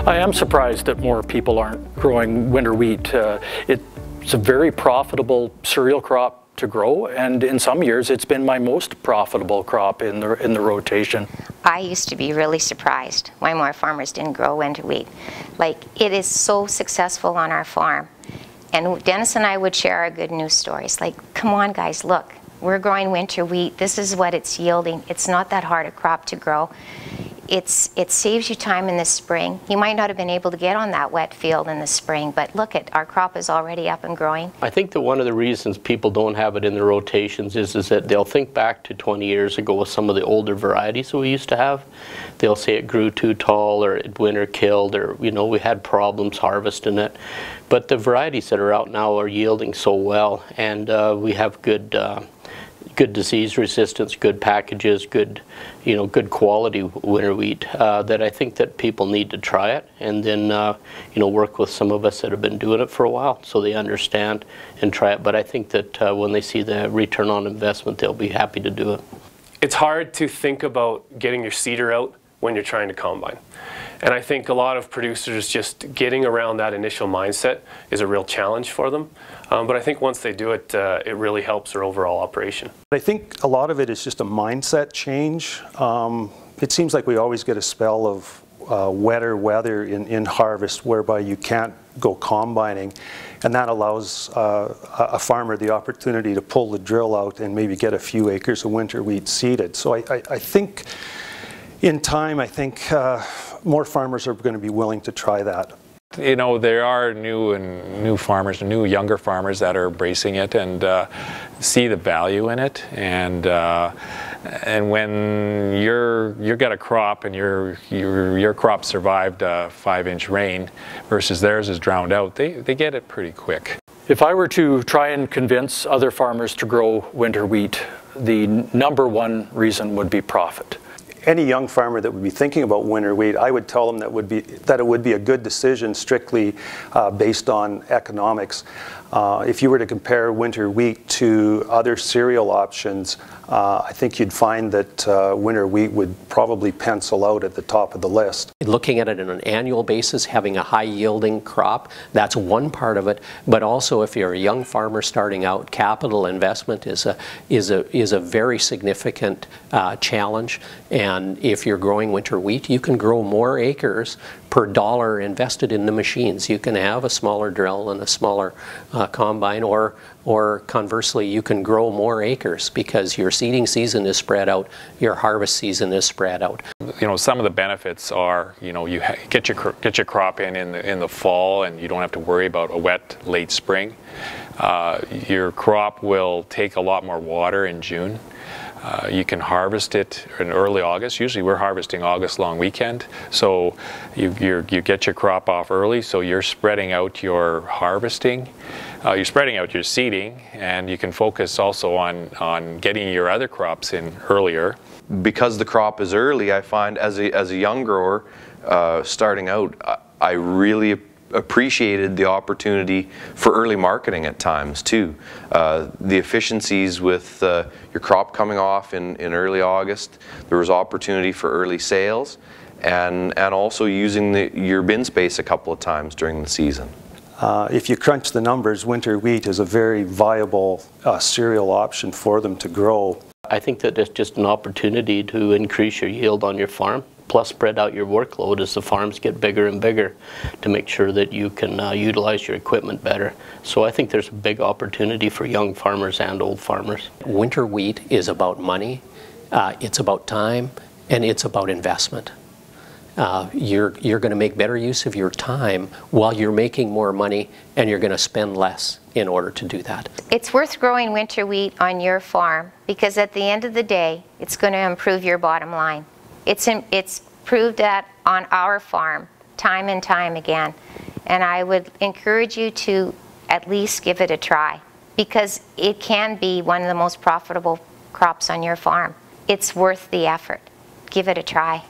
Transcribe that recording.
I am surprised that more people aren't growing winter wheat. It's a very profitable cereal crop to grow, and in some years it's been my most profitable crop in the rotation. I used to be really surprised why more farmers didn't grow winter wheat. Like, it is so successful on our farm. And Dennis and I would share our good news stories. Like, come on guys, look, we're growing winter wheat. This is what it's yielding. It's not that hard a crop to grow. It saves you time in the spring. You might not have been able to get on that wet field in the spring, but look at our crop is already up and growing. I think that one of the reasons people don't have it in their rotations is that they'll think back to 20 years ago with some of the older varieties that we used to have. They'll say it grew too tall, or it winter killed, or we had problems harvesting it. But the varieties that are out now are yielding so well, and we have good disease resistance, good packages, good quality winter wheat, that I think that people need to try it, and then work with some of us that have been doing it for a while so they understand and try it. But I think that when they see the return on investment, they'll be happy to do it. It's hard to think about getting your seeder out when you're trying to combine. And I think a lot of producers, just getting around that initial mindset is a real challenge for them. But I think once they do it, it really helps their overall operation. I think a lot of it is just a mindset change. It seems like we always get a spell of wetter weather in harvest whereby you can't go combining, and that allows a farmer the opportunity to pull the drill out and maybe get a few acres of winter wheat seeded. So I think in time, I think more farmers are going to be willing to try that. There are new farmers, new younger farmers that are embracing it and see the value in it. And when you've got a crop and your crop survived a 5-inch rain versus theirs is drowned out, they get it pretty quick. If I were to try and convince other farmers to grow winter wheat, the #1 reason would be profit. Any young farmer that would be thinking about winter wheat, I would tell them that it would be a good decision strictly based on economics. If you were to compare winter wheat to other cereal options, I think you'd find that winter wheat would probably pencil out at the top of the list. Looking at it on an annual basis, having a high yielding crop, that's one part of it. But also, if you're a young farmer starting out, capital investment is a very significant challenge. And if you're growing winter wheat, you can grow more acres per dollar invested in the machines. You can have a smaller drill and a smaller combine, or conversely, you can grow more acres because your seeding season is spread out, your harvest season is spread out. Some of the benefits are, you get your crop in the fall, and you don't have to worry about a wet late spring. Your crop will take a lot more water in June. You can harvest it in early August. Usually we're harvesting August long weekend, so you get your crop off early, so you're spreading out your harvesting, you're spreading out your seeding, and you can focus also on getting your other crops in earlier. Because the crop is early, I find as a young grower starting out, I really appreciated the opportunity for early marketing at times too. The efficiencies with your crop coming off in early August, there was opportunity for early sales, and also using your bin space a couple of times during the season. If you crunch the numbers, winter wheat is a very viable cereal option for them to grow. I think that it's just an opportunity to increase your yield on your farm, plus spread out your workload as the farms get bigger and bigger to make sure that you can utilize your equipment better. So I think there's a big opportunity for young farmers and old farmers. Winter wheat is about money, it's about time, and it's about investment. You're going to make better use of your time while you're making more money, and you're going to spend less in order to do that. It's worth growing winter wheat on your farm because at the end of the day, it's going to improve your bottom line. It's proved that on our farm time and time again, and I would encourage you to at least give it a try because it can be one of the most profitable crops on your farm. It's worth the effort. Give it a try.